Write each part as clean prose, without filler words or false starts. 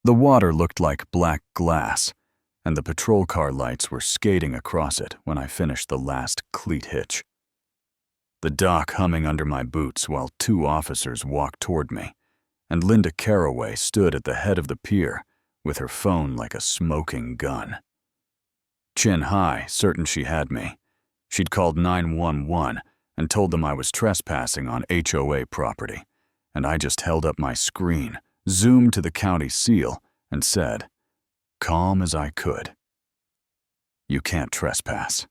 The water looked like black glass, and the patrol car lights were skating across it when I finished the last cleat hitch. The dock humming under my boots while 2 officers walked toward me, and Linda Carraway stood at the head of the pier with her phone like a smoking gun. Chin high, certain she had me, she'd called 911 and told them I was trespassing on HOA property, and I just held up my screen, zoomed to the county seal, and said, calm as I could, "You can't trespass.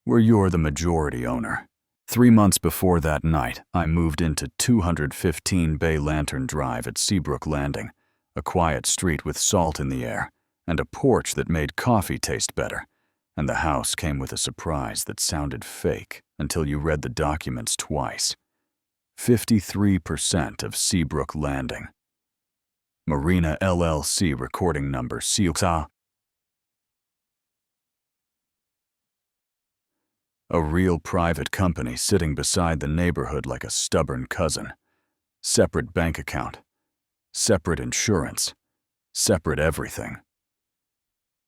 You're the majority owner." 3 months before that night, I moved into 215 Bay Lantern Drive at Seabrook Landing, a quiet street with salt in the air, and a porch that made coffee taste better, and the house came with a surprise that sounded fake until you read the documents twice. 53% of Seabrook Landing. Marina LLC recording number CUXA. A real private company sitting beside the neighborhood like a stubborn cousin. Separate bank account. Separate insurance. Separate everything.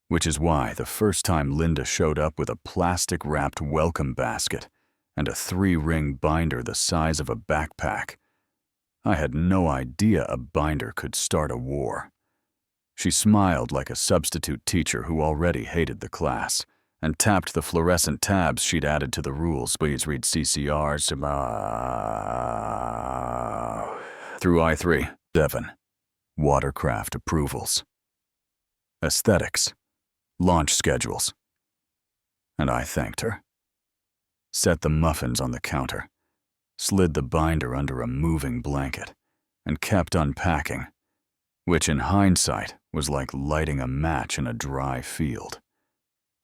Which is why the first time Linda showed up with a plastic-wrapped welcome basket and a 3-ring binder the size of a backpack, I had no idea a binder could start a war. She smiled like a substitute teacher who already hated the class, and tapped the fluorescent tabs she'd added to the rules. Please read CCRs through I3. 7. Watercraft approvals. Aesthetics. Launch schedules. And I thanked her. Set the muffins on the counter, slid the binder under a moving blanket, and kept unpacking, which in hindsight was like lighting a match in a dry field.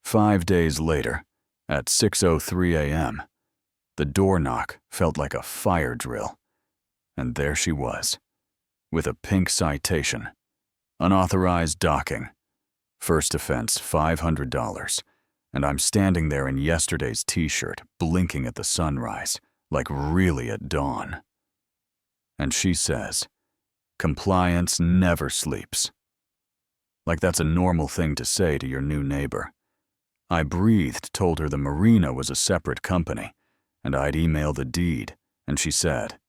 5 days later, at 6:03 a.m., the door knock felt like a fire drill, and there she was, with a pink citation, unauthorized docking, first offense $500, and I'm standing there in yesterday's t-shirt, blinking at the sunrise, like really at dawn. And she says, compliance never sleeps. Like that's a normal thing to say to your new neighbor. I breathed, told her the Marina was a separate company, and I'd email the deed, and she said,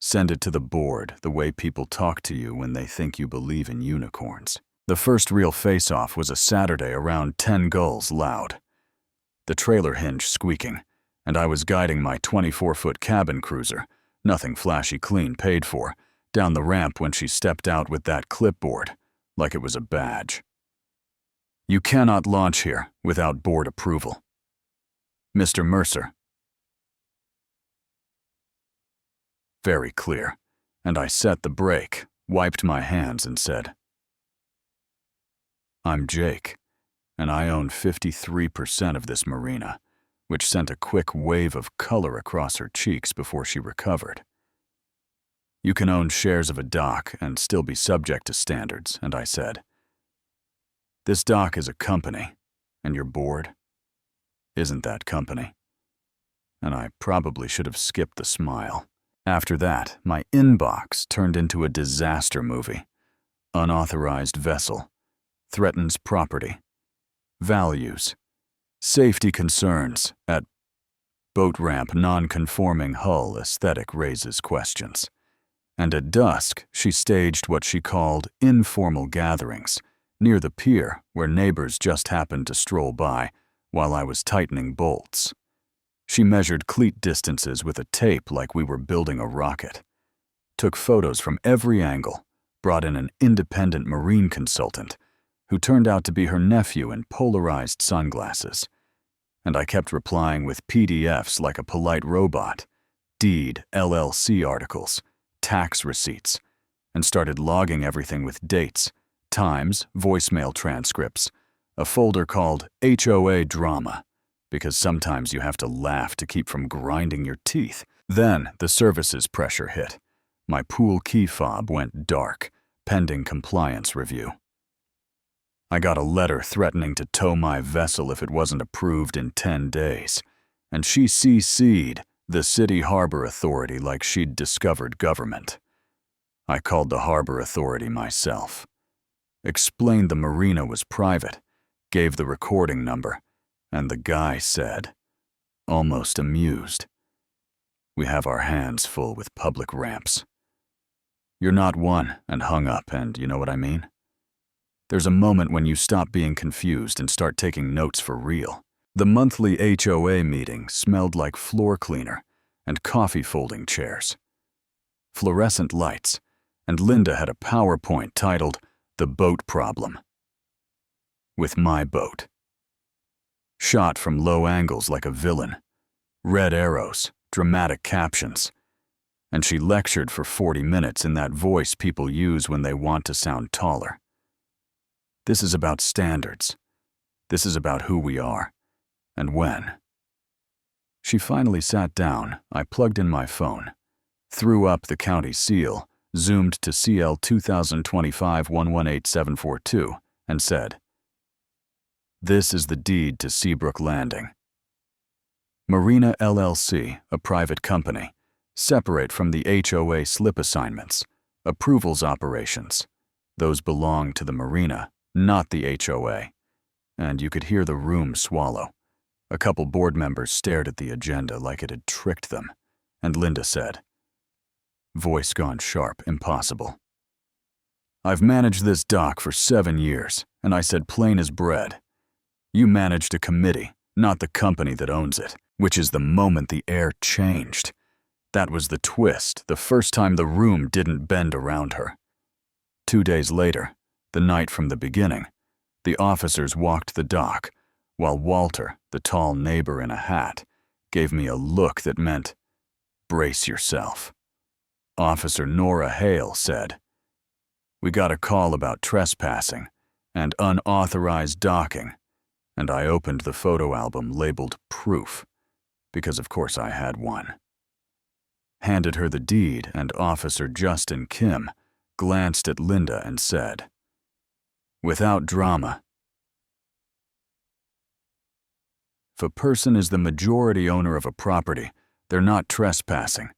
send it to the board the way people talk to you when they think you believe in unicorns. The first real face-off was a Saturday around 10 gulls loud. The trailer hinge squeaking, and I was guiding my 24-foot cabin cruiser, nothing flashy clean paid for, down the ramp when she stepped out with that clipboard, like it was a badge. You cannot launch here without board approval. Mr. Mercer. Very clear, and I set the brake, wiped my hands, and said, I'm Jake, and I own 53% of this marina, which sent a quick wave of color across her cheeks before she recovered. You can own shares of a dock and still be subject to standards, and I said, this dock is a company, and your board isn't that company. And I probably should have skipped the smile. After that, my inbox turned into a disaster movie. Unauthorized vessel. Threatens property. Values. Safety concerns at boat ramp non-conforming hull aesthetic raises questions. And at dusk, she staged what she called informal gatherings near the pier where neighbors just happened to stroll by while I was tightening bolts. She measured cleat distances with a tape like we were building a rocket. Took photos from every angle, brought in an independent marine consultant who turned out to be her nephew in polarized sunglasses. And I kept replying with PDFs like a polite robot, deed, LLC articles, tax receipts, and started logging everything with dates, times, voicemail transcripts, a folder called HOA Drama, because sometimes you have to laugh to keep from grinding your teeth. Then the services pressure hit. My pool key fob went dark, pending compliance review. I got a letter threatening to tow my vessel if it wasn't approved in 10 days, and she CC'd the City Harbor Authority like she'd discovered government. I called the harbor authority myself, explained the marina was private, gave the recording number, and the guy said, almost amused, "We have our hands full with public ramps." You're not one, and hung up, and you know what I mean? There's a moment when you stop being confused and start taking notes for real. The monthly HOA meeting smelled like floor cleaner and coffee folding chairs, fluorescent lights, and Linda had a PowerPoint titled, "The Boat Problem." With my boat. Shot from low angles like a villain, red arrows, dramatic captions, and she lectured for 40 minutes in that voice people use when they want to sound taller. This is about standards. This is about who we are, and when. She finally sat down. I plugged in my phone, threw up the county seal, zoomed to CL 2025-118742, and said, "This is the deed to Seabrook Landing. Marina LLC, a private company, separate from the HOA slip assignments, approvals operations. Those belong to the marina, not the HOA." And you could hear the room swallow. A couple board members stared at the agenda like it had tricked them, and Linda said, voice gone sharp, impossible, "I've managed this dock for 7 years, and I said plain as bread. You managed a committee, not the company that owns it," which is the moment the air changed. That was the twist, the first time the room didn't bend around her. 2 days later, the night from the beginning, the officers walked the dock, while Walter, the tall neighbor in a hat, gave me a look that meant, "Brace yourself." Officer Nora Hale said, "We got a call about trespassing and unauthorized docking," and I opened the photo album labeled Proof, because of course I had one. Handed her the deed, and Officer Justin Kim glanced at Linda and said, "Without drama. If a person is the majority owner of a property, they're not trespassing."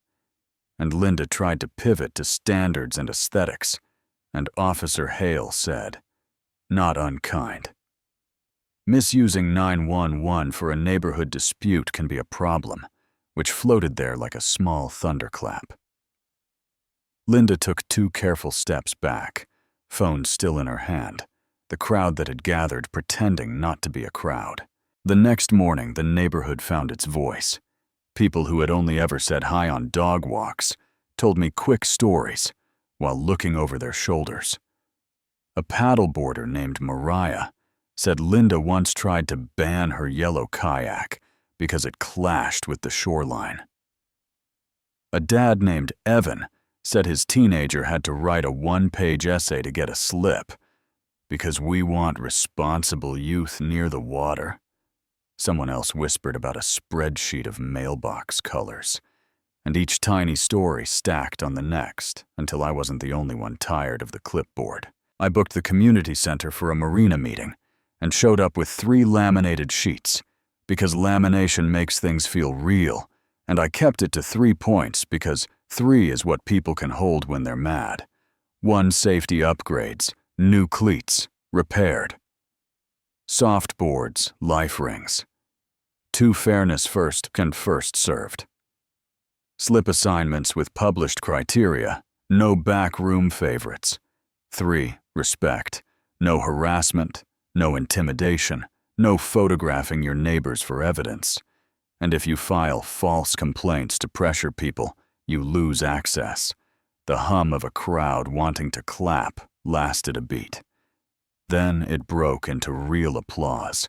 And Linda tried to pivot to standards and aesthetics, and Officer Hale said, "Not unkind. Misusing 911 for a neighborhood dispute can be a problem," which floated there like a small thunderclap. Linda took 2 careful steps back, phone still in her hand, the crowd that had gathered pretending not to be a crowd. The next morning, the neighborhood found its voice. People who had only ever said hi on dog walks told me quick stories while looking over their shoulders. A paddleboarder named Mariah said Linda once tried to ban her yellow kayak because it clashed with the shoreline. A dad named Evan said his teenager had to write a 1-page essay to get a slip because we want responsible youth near the water. Someone else whispered about a spreadsheet of mailbox colors, and each tiny story stacked on the next until I wasn't the only one tired of the clipboard. I booked the community center for a marina meeting and showed up with 3 laminated sheets because lamination makes things feel real, and I kept it to 3 points because 3 is what people can hold when they're mad. 1 safety upgrades, new cleats, repaired. Soft boards, life rings. 2 fairness first and first served. Slip assignments with published criteria, no back room favorites. 3, respect, no harassment, no intimidation, no photographing your neighbors for evidence. And if you file false complaints to pressure people, you lose access. The hum of a crowd wanting to clap lasted a beat. Then it broke into real applause,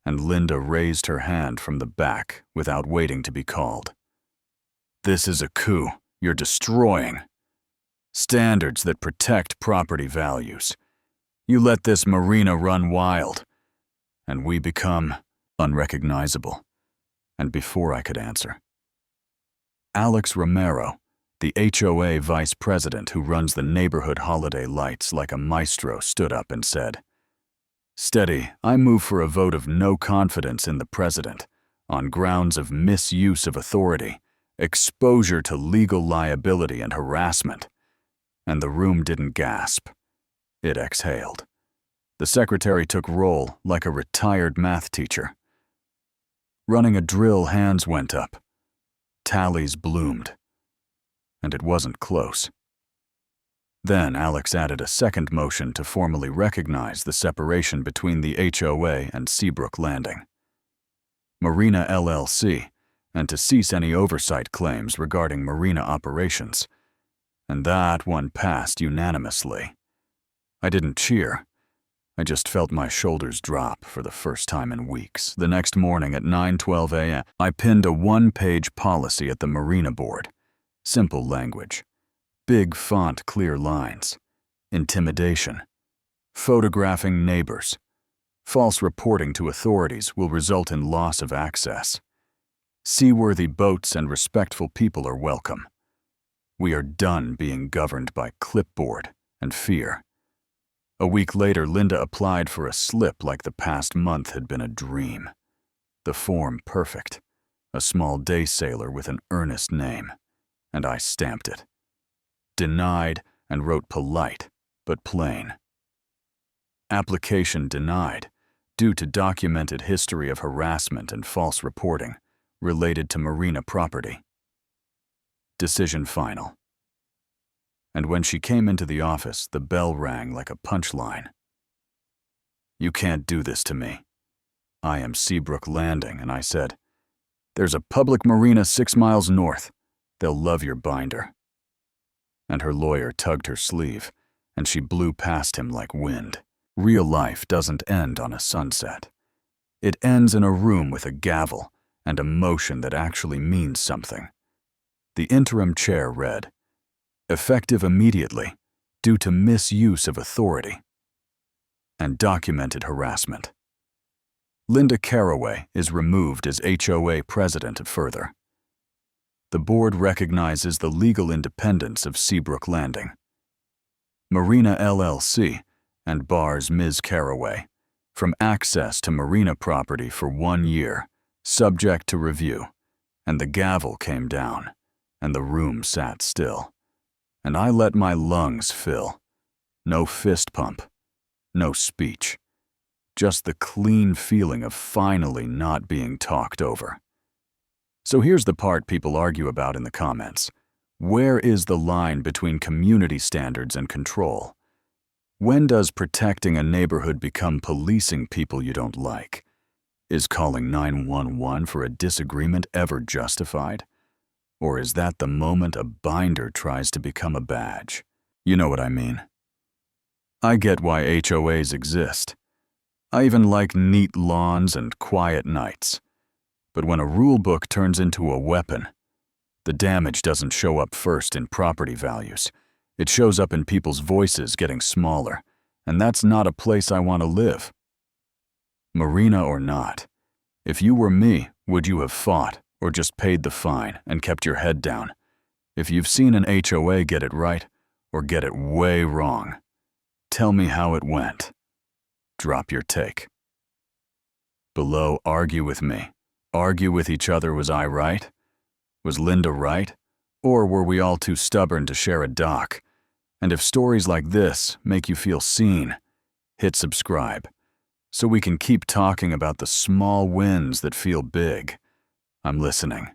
and Linda raised her hand from the back without waiting to be called. "This is a coup. You're destroying standards that protect property values. You let this marina run wild, and we become unrecognizable." And before I could answer, Alex Romero, the HOA vice president who runs the neighborhood holiday lights like a maestro, stood up and said, "Steady, I move for a vote of no confidence in the president on grounds of misuse of authority, exposure to legal liability and harassment, And the room didn't gasp. It exhaled. The secretary took roll like a retired math teacher. Running a drill, hands went up. Tallies bloomed. And it wasn't close. Then Alex added a second motion to formally recognize the separation between the HOA and Seabrook Landing. Marina LLC, and to cease any oversight claims regarding marina operations. And that one passed unanimously. I didn't cheer. I just felt my shoulders drop for the first time in weeks. The next morning at 9:12 a.m., I pinned a one-page policy at the Marina board. Simple language. Big font, clear lines. Intimidation. Photographing neighbors. False reporting to authorities will result in loss of access. Seaworthy boats and respectful people are welcome. We are done being governed by clipboard and fear. A week later, Linda applied for a slip like the past month had been a dream. The form perfect. A small day sailor with an earnest name. And I stamped it. Denied, and wrote polite, but plain. Application denied, due to documented history of harassment and false reporting related to marina property. Decision final. And when she came into the office, the bell rang like a punchline. You can't do this to me. I am Seabrook Landing, and I said, there's a public marina 6 miles north. They'll love your binder. And her lawyer tugged her sleeve, and she blew past him like wind. Real life doesn't end on a sunset. It ends in a room with a gavel and a motion that actually means something. The interim chair read, effective immediately due to misuse of authority and documented harassment. Linda Caraway is removed as HOA president further. The board recognizes the legal independence of Seabrook Landing. Marina LLC and bars Ms. Caraway from access to marina property for 1 year, subject to review, and the gavel came down, and the room sat still. And I let my lungs fill. No fist pump, no speech, just the clean feeling of finally not being talked over. So here's the part people argue about in the comments. Where is the line between community standards and control? When does protecting a neighborhood become policing people you don't like? Is calling 911 for a disagreement ever justified? Or is that the moment a binder tries to become a badge? You know what I mean. I get why HOAs exist. I even like neat lawns and quiet nights. But when a rule book turns into a weapon, the damage doesn't show up first in property values. It shows up in people's voices getting smaller, and that's not a place I want to live. Marina or not, if you were me, would you have fought or just paid the fine and kept your head down? If you've seen an HOA get it right or get it way wrong, tell me how it went. Drop your take. Below, argue with me. Argue with each other. Was I right? Was Linda right? Or were we all too stubborn to share a doc? And if stories like this make you feel seen, hit subscribe so we can keep talking about the small wins that feel big. I'm listening.